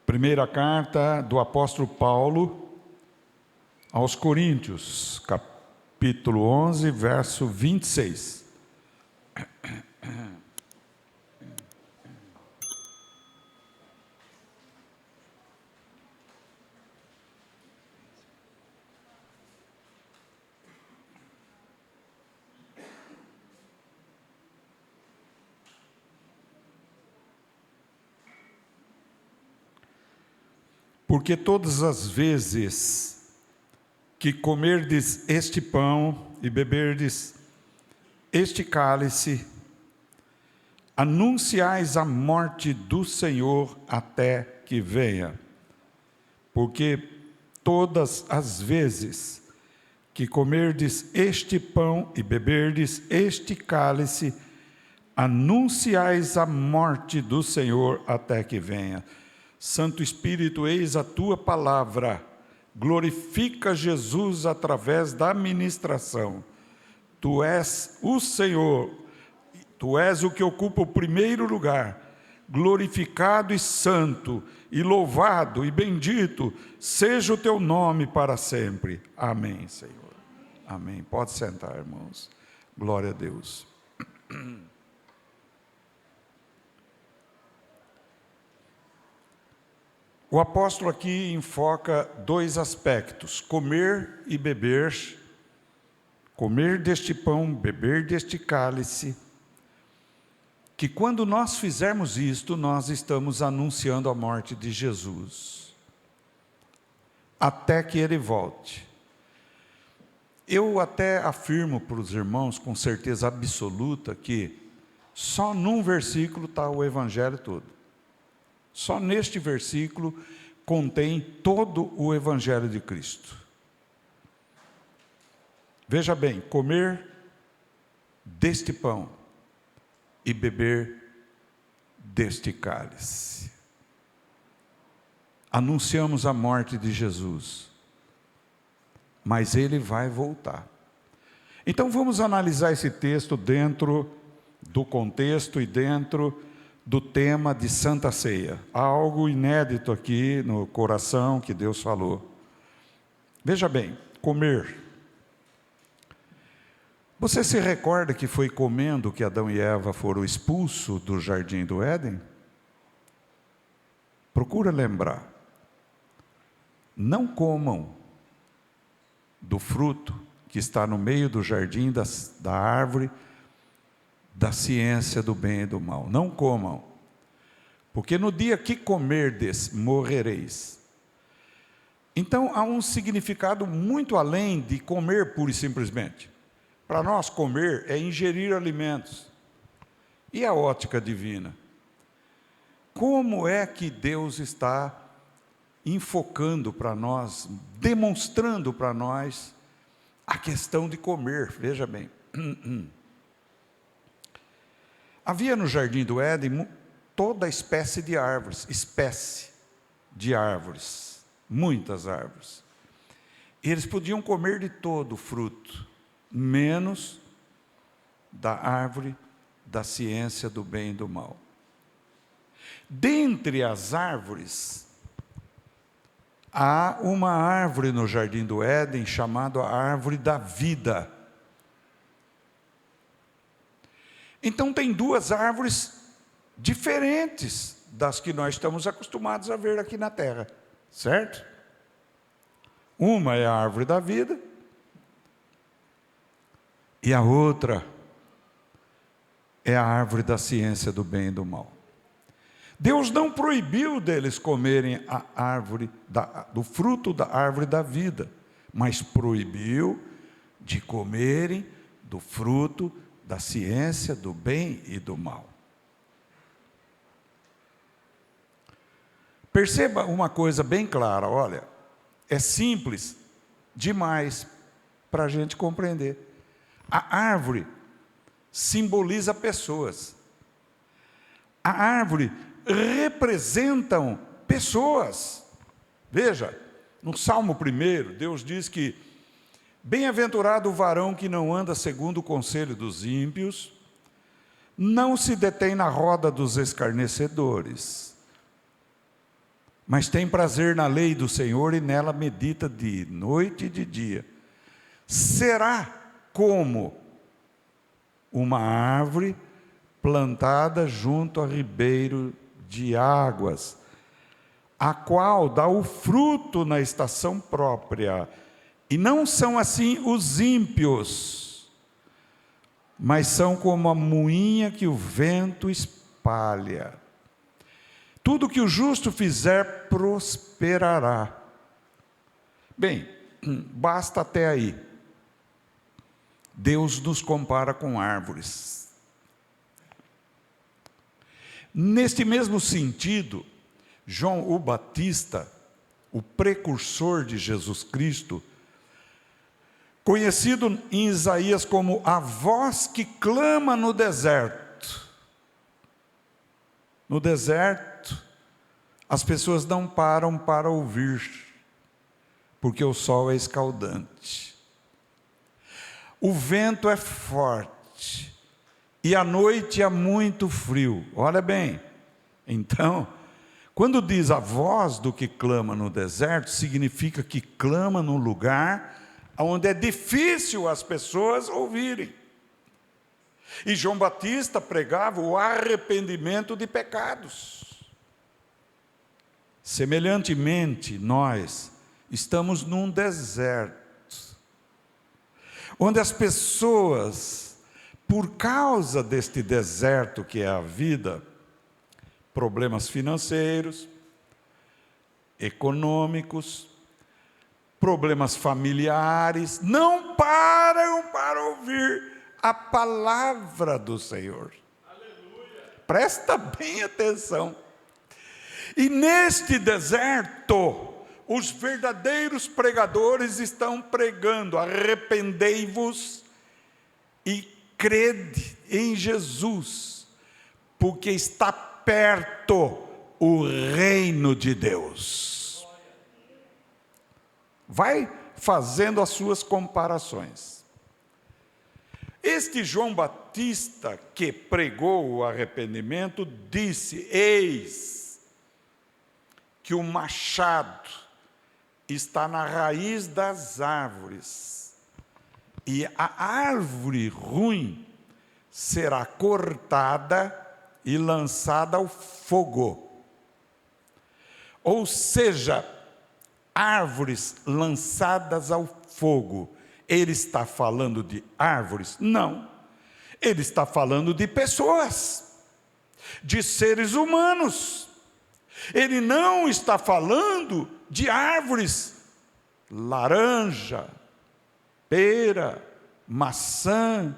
Primeira carta do apóstolo Paulo aos Coríntios, capítulo 11, verso 26. Porque todas as vezes que comerdes este pão e beberdes este cálice, anunciais a morte do Senhor até que venha. Porque todas as vezes que comerdes este pão e beberdes este cálice, anunciais a morte do Senhor até que venha. Santo Espírito, eis a tua palavra, glorifica Jesus através da ministração. Tu és o Senhor, tu és o que ocupa o primeiro lugar, glorificado e santo, e louvado e bendito seja o teu nome para sempre. Amém, Senhor. Amém. Pode sentar, irmãos. Glória a Deus. O apóstolo aqui enfoca dois aspectos: comer e beber, comer deste pão, beber deste cálice, que quando nós fizermos isto, nós estamos anunciando a morte de Jesus, até que Ele volte. Eu até afirmo para os irmãos, com certeza absoluta, que só num versículo está o Evangelho todo. Só neste versículo contém todo o Evangelho de Cristo. Veja bem, comer deste pão e beber deste cálice. Anunciamos a morte de Jesus, mas Ele vai voltar. Então vamos analisar esse texto dentro do contexto e dentro do tema de Santa Ceia. Há algo inédito aqui no coração que Deus falou. Veja bem, comer. Você se recorda que foi comendo que Adão e Eva foram expulsos do jardim do Éden? Procura lembrar. Não comam do fruto que está no meio do jardim da árvore da ciência do bem e do mal. Não comam, porque no dia que comerdes, morrereis. Então há um significado muito além de comer pura e simplesmente. Para nós, comer é ingerir alimentos. E a ótica divina? Como é que Deus está enfocando para nós, demonstrando para nós a questão de comer? Veja bem. Havia no jardim do Éden toda espécie de árvores, muitas árvores. E eles podiam comer de todo o fruto, menos da árvore da ciência do bem e do mal. Dentre as árvores, há uma árvore no jardim do Éden chamada a árvore da vida. Então tem duas árvores diferentes das que nós estamos acostumados a ver aqui na terra, certo? Uma é a árvore da vida e a outra é a árvore da ciência do bem e do mal. Deus não proibiu deles comerem a árvore do fruto da árvore da vida, mas proibiu de comerem do fruto da ciência do bem e do mal. Perceba uma coisa bem clara, olha, é simples demais para a gente compreender. A árvore simboliza pessoas. A árvore representam pessoas. Veja, no Salmo 1, Deus diz que bem-aventurado o varão que não anda segundo o conselho dos ímpios, não se detém na roda dos escarnecedores, mas tem prazer na lei do Senhor e nela medita de noite e de dia. Será como uma árvore plantada junto a ribeiro de águas, a qual dá o fruto na estação própria. E não são assim os ímpios, mas são como a moinha que o vento espalha. Tudo que o justo fizer prosperará. Bem, basta até aí. Deus nos compara com árvores. Neste mesmo sentido, João o Batista, o precursor de Jesus Cristo, conhecido em Isaías como a voz que clama no deserto. No deserto, as pessoas não param para ouvir, porque o sol é escaldante. O vento é forte e à noite há muito frio. Olha bem, então, quando diz a voz do que clama no deserto, significa que clama num lugar onde é difícil as pessoas ouvirem. E João Batista pregava o arrependimento de pecados. Semelhantemente, nós estamos num deserto, onde as pessoas, por causa deste deserto que é a vida, problemas financeiros, econômicos, problemas familiares, não param para ouvir a palavra do Senhor. Aleluia. Presta bem atenção. E neste deserto, os verdadeiros pregadores estão pregando: arrependei-vos e crede em Jesus, porque está perto o reino de Deus. Vai fazendo as suas comparações. Este João Batista, que pregou o arrependimento, disse: eis que o machado está na raiz das árvores, e a árvore ruim será cortada e lançada ao fogo. Ou seja, árvores lançadas ao fogo. Ele está falando de árvores? Não. Ele está falando de pessoas, de seres humanos. Ele não está falando de árvores, laranja, pera, maçã,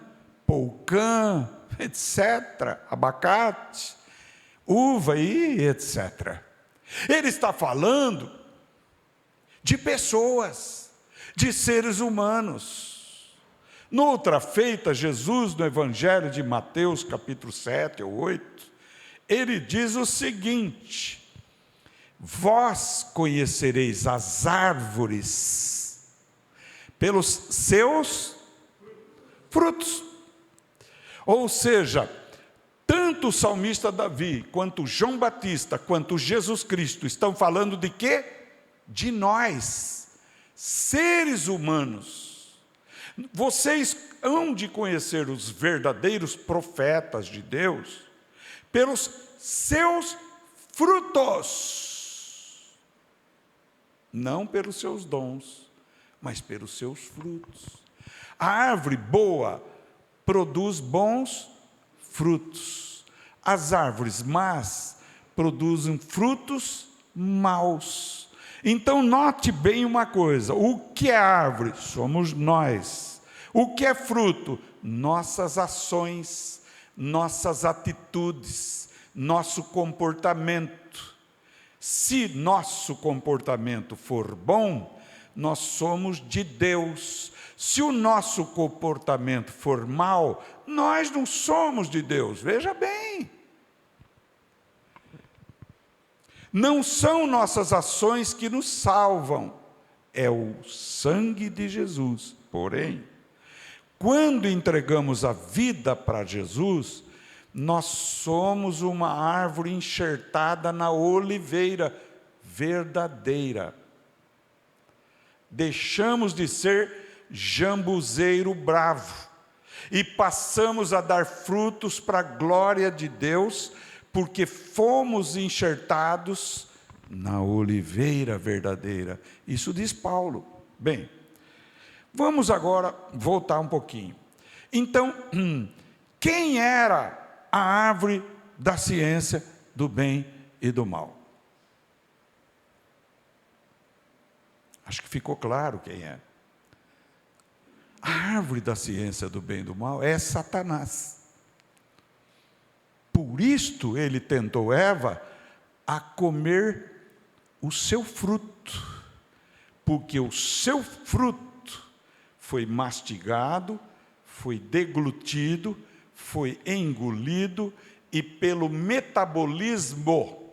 poucã, etc., abacate, uva e etc. Ele está falando de pessoas, de seres humanos. Noutra feita, Jesus, no Evangelho de Mateus, capítulo 7 ou 8, ele diz o seguinte: vós conhecereis as árvores pelos seus frutos. Ou seja, tanto o salmista Davi, quanto João Batista, quanto Jesus Cristo estão falando de quê? De nós, seres humanos. Vocês hão de conhecer os verdadeiros profetas de Deus pelos seus frutos, não pelos seus dons, mas pelos seus frutos. A árvore boa produz bons frutos. As árvores más produzem frutos maus. Então note bem uma coisa: o que é árvore? Somos nós. O que é fruto? Nossas ações, nossas atitudes, nosso comportamento. Se nosso comportamento for bom, nós somos de Deus. Se o nosso comportamento for mau, nós não somos de Deus. Veja bem. Não são nossas ações que nos salvam, é o sangue de Jesus. Porém, quando entregamos a vida para Jesus, nós somos uma árvore enxertada na oliveira, verdadeira. Deixamos de ser jambuzeiro bravo e passamos a dar frutos para a glória de Deus, porque fomos enxertados na oliveira verdadeira. Isso diz Paulo. Bem, vamos agora voltar um pouquinho. Então, quem era a árvore da ciência do bem e do mal? Acho que ficou claro quem é. A árvore da ciência do bem e do mal é Satanás. Por isto ele tentou Eva a comer o seu fruto, porque o seu fruto foi mastigado, foi deglutido, foi engolido e pelo metabolismo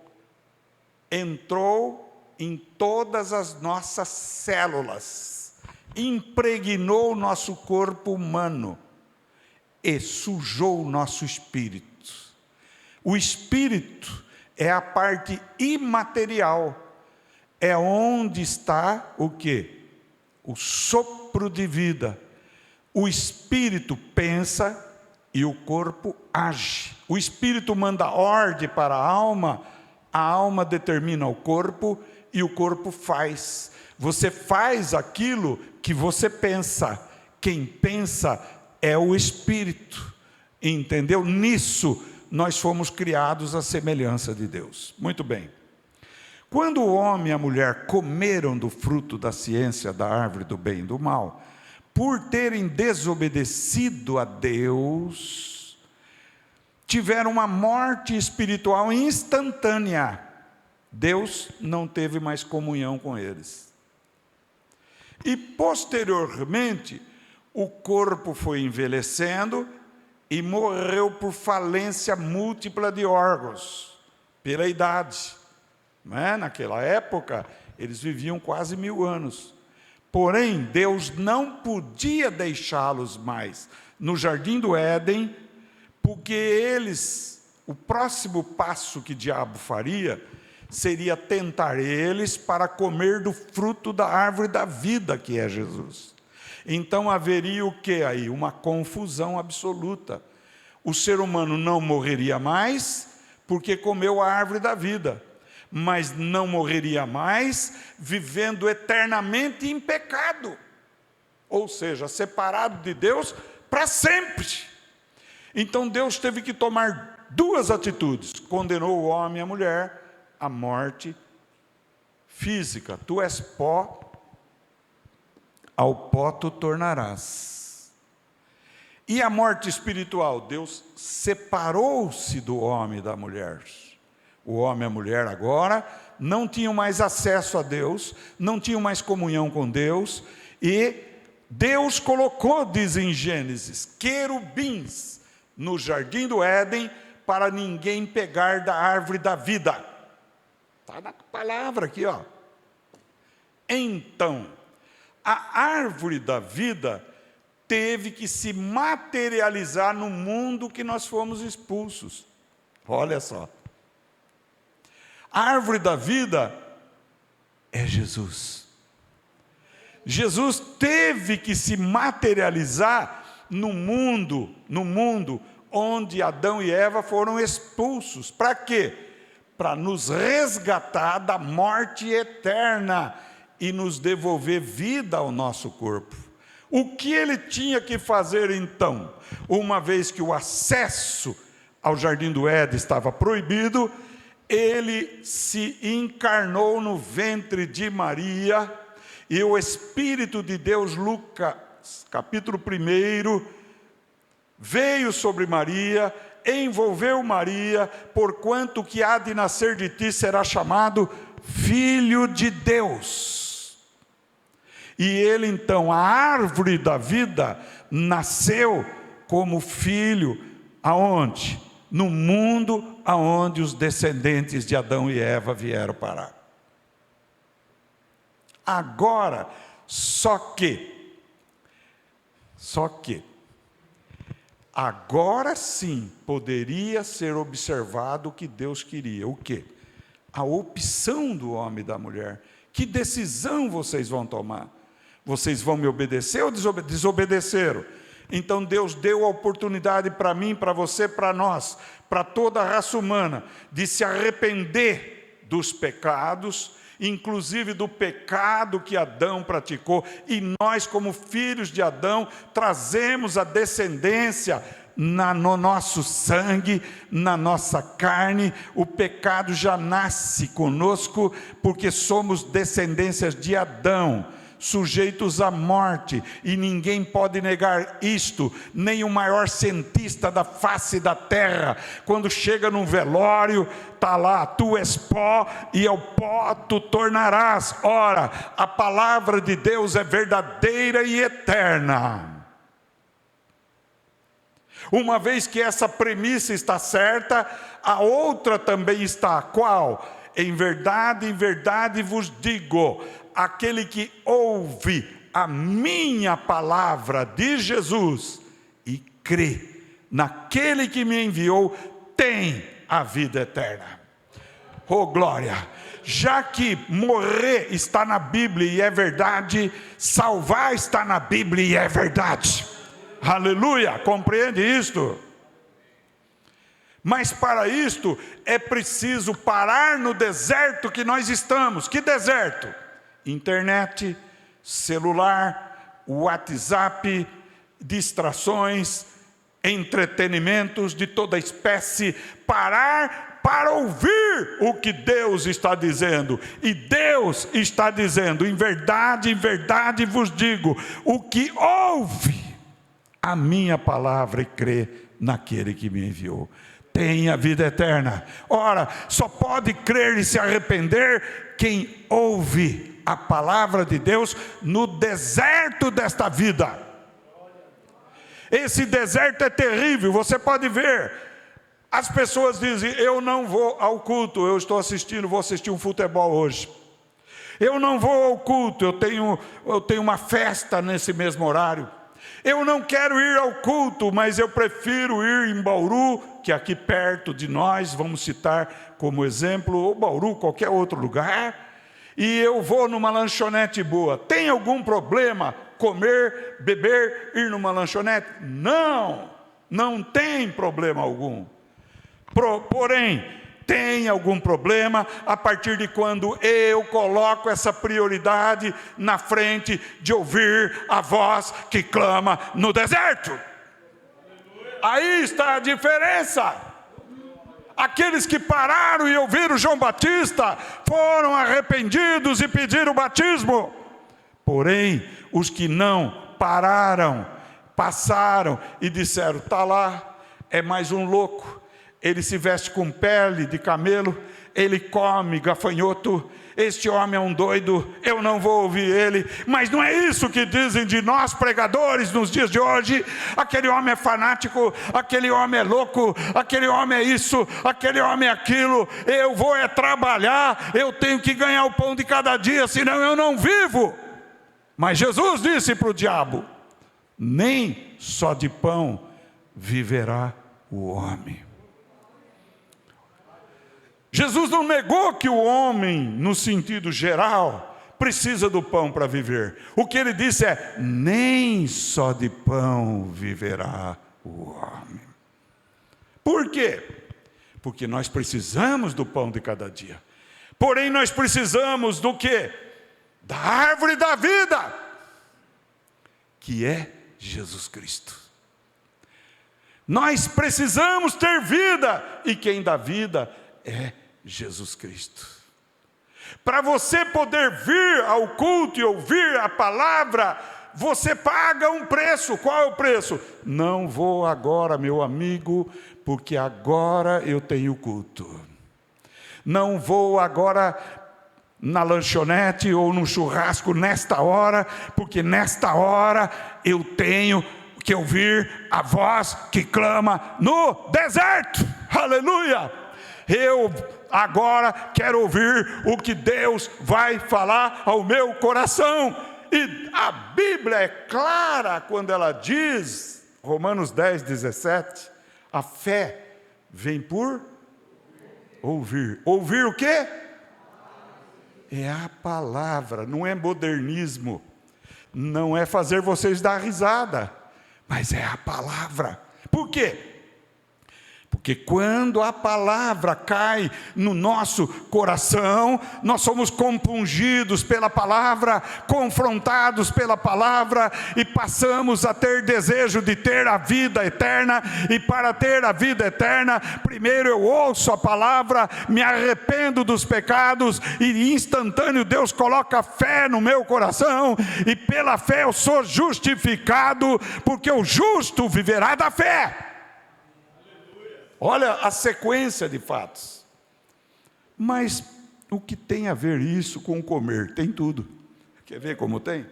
entrou em todas as nossas células, impregnou o nosso corpo humano e sujou o nosso espírito. O espírito é a parte imaterial, é onde está o quê? O sopro de vida. O espírito pensa e o corpo age. O espírito manda ordem para a alma determina o corpo e o corpo faz. Você faz aquilo que você pensa. Quem pensa é o espírito. Entendeu? Nisso nós fomos criados à semelhança de Deus. Muito bem. Quando o homem e a mulher comeram do fruto da ciência da árvore do bem e do mal, por terem desobedecido a Deus, tiveram uma morte espiritual instantânea. Deus não teve mais comunhão com eles. E posteriormente, o corpo foi envelhecendo e morreu por falência múltipla de órgãos, pela idade. Não é? Naquela época, eles viviam quase 1000 anos. Porém, Deus não podia deixá-los mais no jardim do Éden, porque o próximo passo que o diabo faria seria tentar eles para comer do fruto da árvore da vida, que é Jesus. Então haveria o que aí? Uma confusão absoluta. O ser humano não morreria mais porque comeu a árvore da vida, mas não morreria mais vivendo eternamente em pecado, ou seja, separado de Deus para sempre. Então Deus teve que tomar 2 atitudes: condenou o homem e a mulher à morte física. Tu és pó, ao pó tu tornarás. E a morte espiritual? Deus separou-se do homem e da mulher. O homem e a mulher agora não tinham mais acesso a Deus, não tinham mais comunhão com Deus, e Deus colocou, diz em Gênesis, querubins no jardim do Éden para ninguém pegar da árvore da vida. Está na palavra aqui, ó. Então, a árvore da vida teve que se materializar no mundo que nós fomos expulsos. Olha só. A árvore da vida é Jesus. Jesus teve que se materializar no mundo onde Adão e Eva foram expulsos. Para quê? Para nos resgatar da morte eterna e nos devolver vida ao nosso corpo. O que ele tinha que fazer então? Uma vez que o acesso ao jardim do Éden estava proibido, ele se encarnou no ventre de Maria, e o Espírito de Deus, Lucas capítulo 1, veio sobre Maria, envolveu Maria, porquanto que há de nascer de ti será chamado Filho de Deus. E ele então, a árvore da vida, nasceu como filho, aonde? No mundo aonde os descendentes de Adão e Eva vieram parar. Agora, só que, agora sim poderia ser observado o que Deus queria. O quê? a opção do homem e da mulher. Que decisão vocês vão tomar? Vocês vão me obedecer ou desobedeceram? Então Deus deu a oportunidade para mim, para você, para nós, para toda a raça humana, de se arrepender dos pecados, inclusive do pecado que Adão praticou, e nós, como filhos de Adão, trazemos a descendência no nosso sangue, na nossa carne. O pecado já nasce conosco, porque somos descendências de Adão, sujeitos à morte, e ninguém pode negar isto, nem o maior cientista da face da terra. Quando chega num velório, está lá: tu és pó, e ao pó tu tornarás. Ora, a palavra de Deus é verdadeira e eterna. Uma vez que essa premissa está certa, a outra também está. Qual? Em verdade vos digo, aquele que ouve a minha palavra de Jesus e crê naquele que me enviou, tem a vida eterna. Oh glória! Já que morrer está na Bíblia e é verdade, salvar está na Bíblia e é verdade. Aleluia! Compreende isto? Mas para isto é preciso parar no deserto que nós estamos. Que deserto? Internet, celular, WhatsApp, distrações, entretenimentos de toda espécie. Parar para ouvir o que Deus está dizendo. E Deus está dizendo: em verdade vos digo, o que ouve a minha palavra e crê naquele que me enviou, tem a vida eterna. Ora, só pode crer e se arrepender quem ouve a palavra de Deus no deserto desta vida. Esse deserto é terrível. Você pode ver, as pessoas dizem: eu não vou ao culto, vou assistir um futebol hoje. Eu não vou ao culto, eu tenho uma festa nesse mesmo horário. Eu não quero ir ao culto, mas eu prefiro ir em Bauru, que é aqui perto de nós, vamos citar como exemplo, ou Bauru, qualquer outro lugar, e eu vou numa lanchonete boa. Tem algum problema comer, beber, ir numa lanchonete? Não, não tem problema algum. Porém, tem algum problema a partir de quando eu coloco essa prioridade na frente de ouvir a voz que clama no deserto. Aí está a diferença. Aqueles que pararam e ouviram João Batista foram arrependidos e pediram o batismo. Porém, os que não pararam, passaram e disseram: está lá, é mais um louco. Ele se veste com pele de camelo, ele come gafanhoto, este homem é um doido, eu não vou ouvir ele. Mas não é isso que dizem de nós pregadores nos dias de hoje. Aquele homem é fanático, aquele homem é louco, aquele homem é isso, aquele homem é aquilo. Eu vou trabalhar, eu tenho que ganhar o pão de cada dia, senão eu não vivo. Mas Jesus disse para o diabo: nem só de pão viverá o homem. Jesus não negou que o homem, no sentido geral, precisa do pão para viver. O que ele disse é: nem só de pão viverá o homem. Por quê? Porque nós precisamos do pão de cada dia. Porém, nós precisamos do quê? Da árvore da vida, que é Jesus Cristo. Nós precisamos ter vida, e quem dá vida é Jesus Cristo. Para você poder vir ao culto e ouvir a palavra, você paga um preço. Qual é o preço? Não vou agora, meu amigo, porque agora eu tenho culto. Não vou agora na lanchonete ou no churrasco nesta hora, porque nesta hora eu tenho que ouvir a voz que clama no deserto. Aleluia! Eu agora quero ouvir o que Deus vai falar ao meu coração. E a Bíblia é clara quando ela diz, Romanos 10, 17, a fé vem por ouvir. Ouvir o quê? É a palavra, não é modernismo, não é fazer vocês dar risada, mas é a palavra. Por quê? Porque quando a palavra cai no nosso coração, nós somos compungidos pela palavra, confrontados pela palavra, e passamos a ter desejo de ter a vida eterna. E para ter a vida eterna, primeiro eu ouço a palavra, me arrependo dos pecados, e instantâneo Deus coloca fé no meu coração, e pela fé eu sou justificado, porque o justo viverá da fé. Olha a sequência de fatos. Mas o que tem a ver isso com comer? Tem tudo. Quer ver como tem?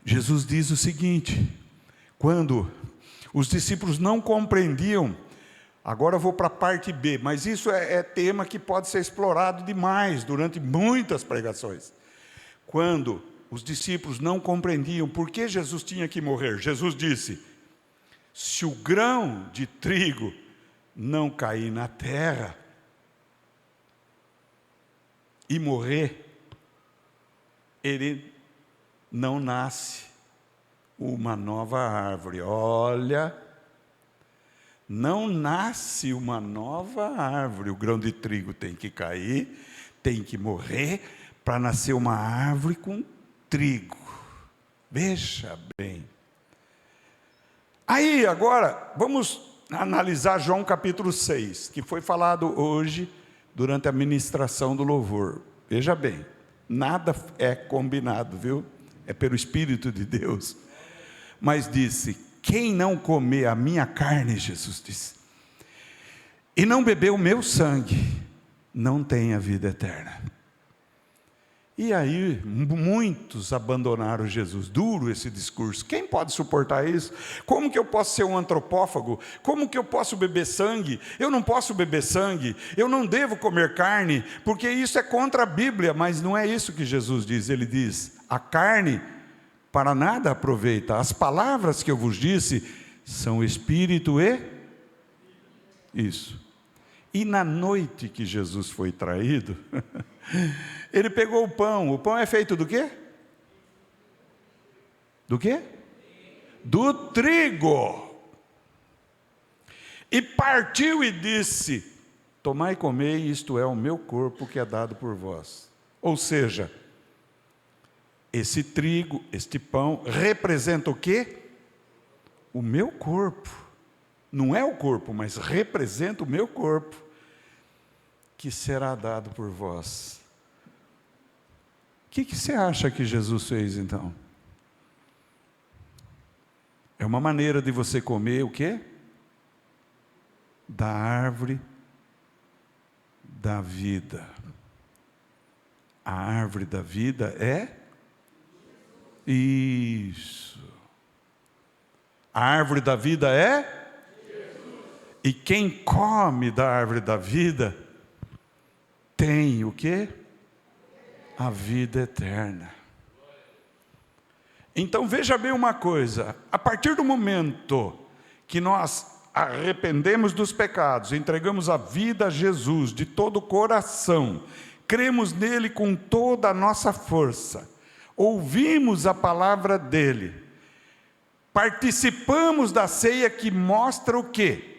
Jesus diz o seguinte: quando os discípulos não compreendiam, agora eu vou para a parte B, mas isso é tema que pode ser explorado demais durante muitas pregações. Quando os discípulos não compreendiam por que Jesus tinha que morrer, Jesus disse: se o grão de trigo não cair na terra e morrer, ele não nasce uma nova árvore. Olha, não nasce uma nova árvore. O grão de trigo tem que cair, tem que morrer, para nascer uma árvore com trigo. Veja bem. Aí, agora, vamos analisar João capítulo 6, que foi falado hoje durante a ministração do louvor. Veja bem, nada é combinado, viu? É pelo Espírito de Deus. Mas disse: quem não comer a minha carne, Jesus disse, e não beber o meu sangue, não tem a vida eterna. E aí, muitos abandonaram Jesus. Duro esse discurso. Quem pode suportar isso? Como que eu posso ser um antropófago? Como que eu posso beber sangue? Eu não posso beber sangue. Eu não devo comer carne, porque isso é contra a Bíblia. Mas não é isso que Jesus diz. Ele diz: a carne para nada aproveita. As palavras que eu vos disse são espírito e... Isso. E na noite que Jesus foi traído... ele pegou o pão é feito do quê? Do quê? Do trigo. E partiu e disse: tomai e comei, isto é o meu corpo que é dado por vós. Ou seja, esse trigo, este pão, representa o quê? O meu corpo. Não é o corpo, mas representa o meu corpo, que será dado por vós. O que você acha que Jesus fez então? É uma maneira de você comer o quê? Da árvore da vida. A árvore da vida é? Isso. A árvore da vida é? E quem come da árvore da vida tem o quê? A vida eterna. Então veja bem uma coisa: a partir do momento que nós arrependemos dos pecados, entregamos a vida a Jesus de todo o coração, cremos nele com toda a nossa força, ouvimos a palavra dele, participamos da ceia, que mostra o quê?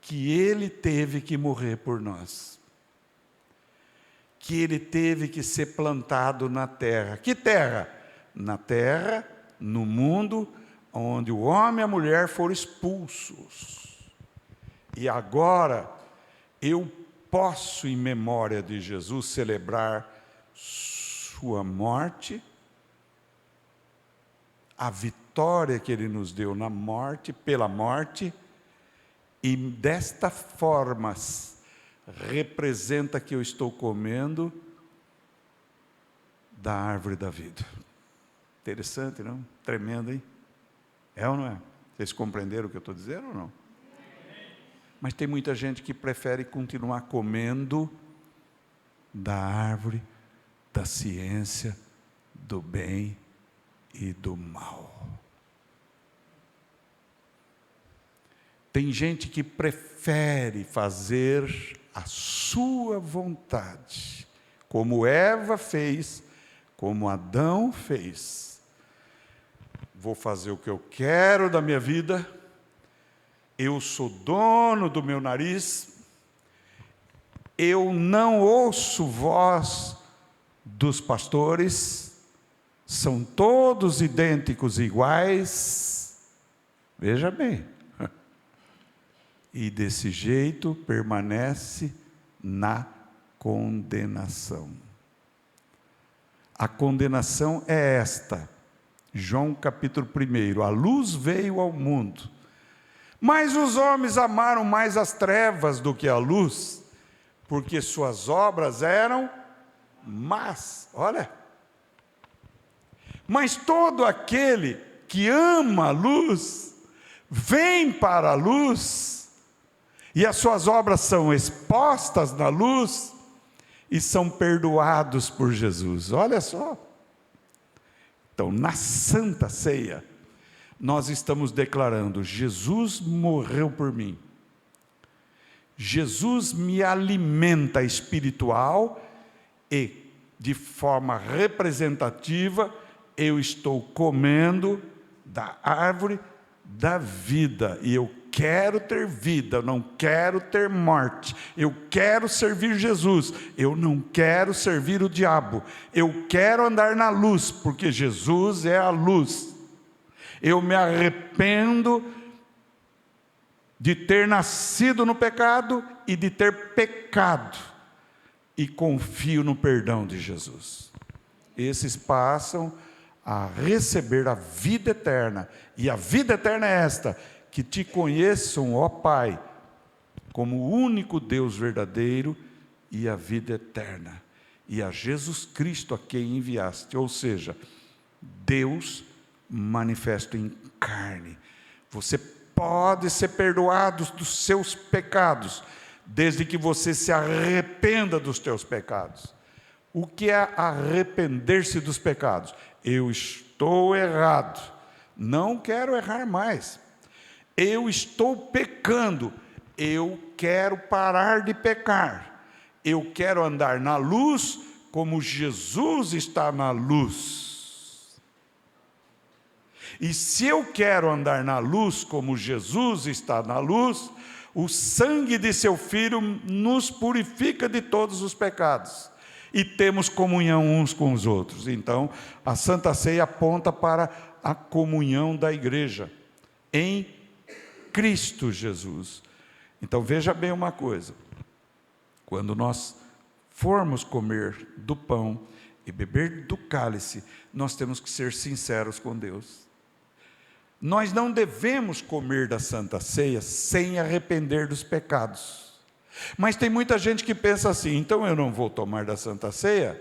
Que ele teve que morrer por nós, que ele teve que ser plantado na terra. Que terra? Na terra, no mundo, onde o homem e a mulher foram expulsos. E agora, eu posso, em memória de Jesus, celebrar sua morte, a vitória que ele nos deu na morte, pela morte, e desta forma representa que eu estou comendo da árvore da vida. Interessante, não? Tremendo, hein? É ou não é? Vocês compreenderam o que eu estou dizendo ou não? Mas tem muita gente que prefere continuar comendo da árvore da ciência do bem e do mal. Tem gente que prefere fazer a sua vontade, como Eva fez, como Adão fez. Vou fazer o que eu quero da minha vida, eu sou dono do meu nariz, eu não ouço voz dos pastores, são todos idênticos e iguais. Veja bem. E desse jeito permanece na condenação. A condenação é esta. João capítulo 1: a luz veio ao mundo, mas os homens amaram mais as trevas do que a luz, porque suas obras eram más. Olha. Mas todo aquele que ama a luz, vem para a luz, e as suas obras são expostas na luz, e são perdoados por Jesus. Olha só. Então, na Santa Ceia, nós estamos declarando: Jesus morreu por mim. Jesus me alimenta espiritual e, de forma representativa, eu estou comendo da árvore da vida, e eu quero ter vida, eu não quero ter morte, eu quero servir Jesus, eu não quero servir o diabo, eu quero andar na luz, porque Jesus é a luz. Eu me arrependo de ter nascido no pecado e de ter pecado, e confio no perdão de Jesus. Esses passam a receber a vida eterna, e a vida eterna é esta: que te conheçam, ó Pai, como o único Deus verdadeiro, e a vida eterna, e a Jesus Cristo a quem enviaste, ou seja, Deus manifesto em carne. Você pode ser perdoado dos seus pecados, desde que você se arrependa dos teus pecados. O que é arrepender-se dos pecados? Eu estou errado, não quero errar mais. Eu estou pecando, eu quero parar de pecar. Eu quero andar na luz como Jesus está na luz. E se eu quero andar na luz como Jesus está na luz, o sangue de seu Filho nos purifica de todos os pecados, e temos comunhão uns com os outros. Então, a Santa Ceia aponta para a comunhão da igreja em Cristo Jesus. Então, veja bem uma coisa: quando nós formos comer do pão e beber do cálice, nós temos que ser sinceros com Deus. Nós não devemos comer da Santa Ceia sem arrepender dos pecados. Mas tem muita gente que pensa assim: então eu não vou tomar da Santa Ceia,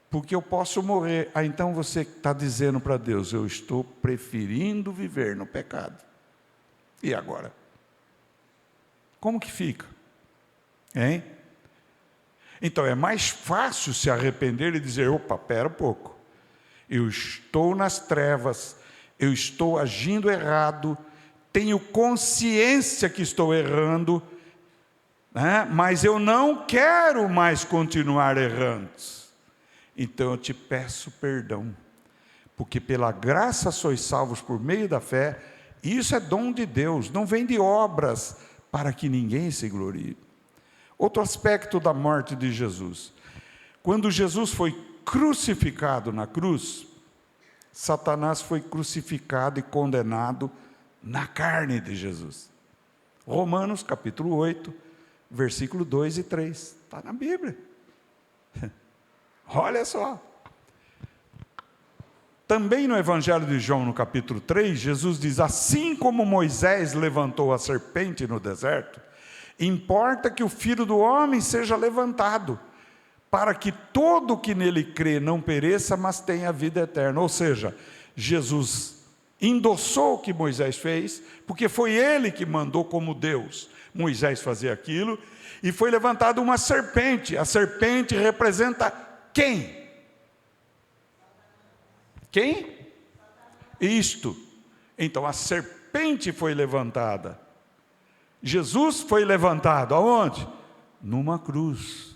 porque eu posso morrer. Então você está dizendo para Deus: eu estou preferindo viver no pecado. E agora? Como que fica? Hein? Então é mais fácil se arrepender e dizer: opa, pera um pouco, eu estou nas trevas, eu estou agindo errado, tenho consciência que estou errando, mas eu não quero mais continuar errando. Então eu te peço perdão, porque pela graça sois salvos por meio da fé, e isso é dom de Deus, não vem de obras, para que ninguém se glorie. Outro aspecto da morte de Jesus: quando Jesus foi crucificado na cruz, Satanás foi crucificado e condenado na carne de Jesus. Romanos capítulo 8, versículo 2 e 3, está na Bíblia. Olha só. Também no Evangelho de João, no capítulo 3, Jesus diz: assim como Moisés levantou a serpente no deserto, importa que o Filho do Homem seja levantado, para que todo o que nele crê não pereça, mas tenha vida eterna. Ou seja, Jesus endossou o que Moisés fez, porque foi ele que mandou como Deus Moisés fazer aquilo, e foi levantada uma serpente. A serpente representa quem? Quem? Isto. Então a serpente foi levantada. Jesus foi levantado, aonde? Numa cruz.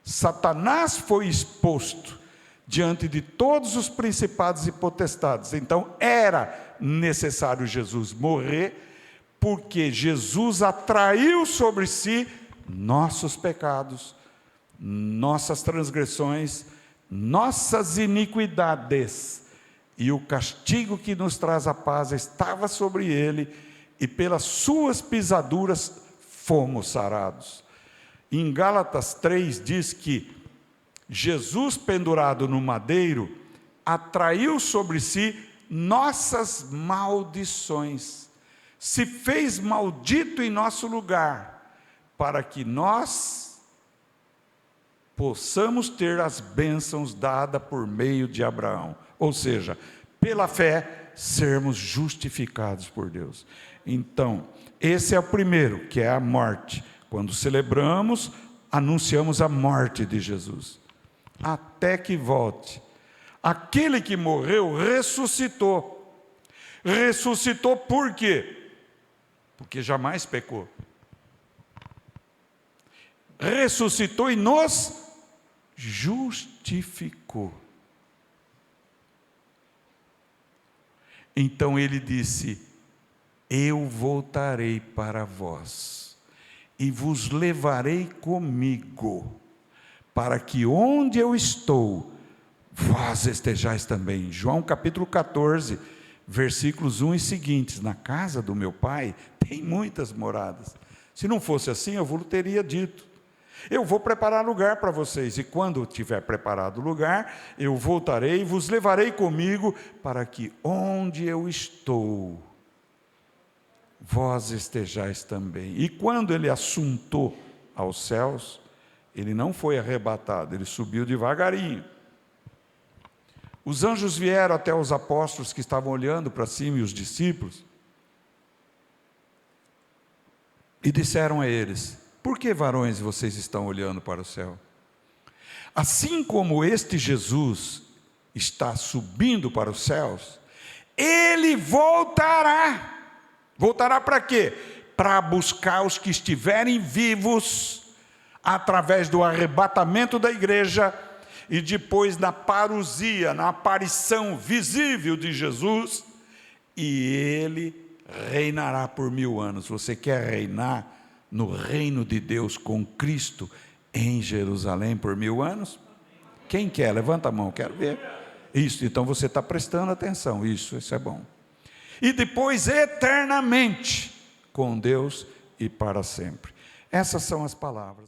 Satanás foi exposto diante de todos os principados e potestades. Então era necessário Jesus morrer, porque Jesus atraiu sobre si nossos pecados, nossas transgressões, nossas iniquidades, e o castigo que nos traz a paz estava sobre ele, e pelas suas pisaduras fomos sarados. Em Gálatas 3 diz que Jesus, pendurado no madeiro, atraiu sobre si nossas maldições, se fez maldito em nosso lugar, para que nós possamos ter as bênçãos dadas por meio de Abraão, ou seja, pela fé, sermos justificados por Deus. Então, esse é o primeiro, que é a morte. Quando celebramos, anunciamos a morte de Jesus, até que volte. Aquele que morreu ressuscitou. Ressuscitou por quê? Porque jamais pecou. Ressuscitou e nos justificou. Então ele disse: eu voltarei para vós e vos levarei comigo, para que onde eu estou, vós estejais também. João capítulo 14, versículos 1 e seguintes: na casa do meu pai tem muitas moradas. Se não fosse assim, eu vos teria dito: eu vou preparar lugar para vocês, e quando tiver preparado o lugar, eu voltarei e vos levarei comigo, para que onde eu estou, vós estejais também. E quando ele assuntou aos céus, ele não foi arrebatado, ele subiu devagarinho. Os anjos vieram até os apóstolos que estavam olhando para cima, e os discípulos, e disseram a eles: por que, varões, vocês estão olhando para o céu? Assim como este Jesus está subindo para os céus, ele voltará. Voltará para quê? Para buscar os que estiverem vivos, através do arrebatamento da igreja, e depois na parousia, na aparição visível de Jesus, e ele reinará por 1000 anos. Você quer reinar no reino de Deus com Cristo em Jerusalém por 1000 anos? Quem quer? Levanta a mão, quero ver. Isso, então você está prestando atenção, isso é bom. E depois eternamente com Deus e para sempre. Essas são as palavras.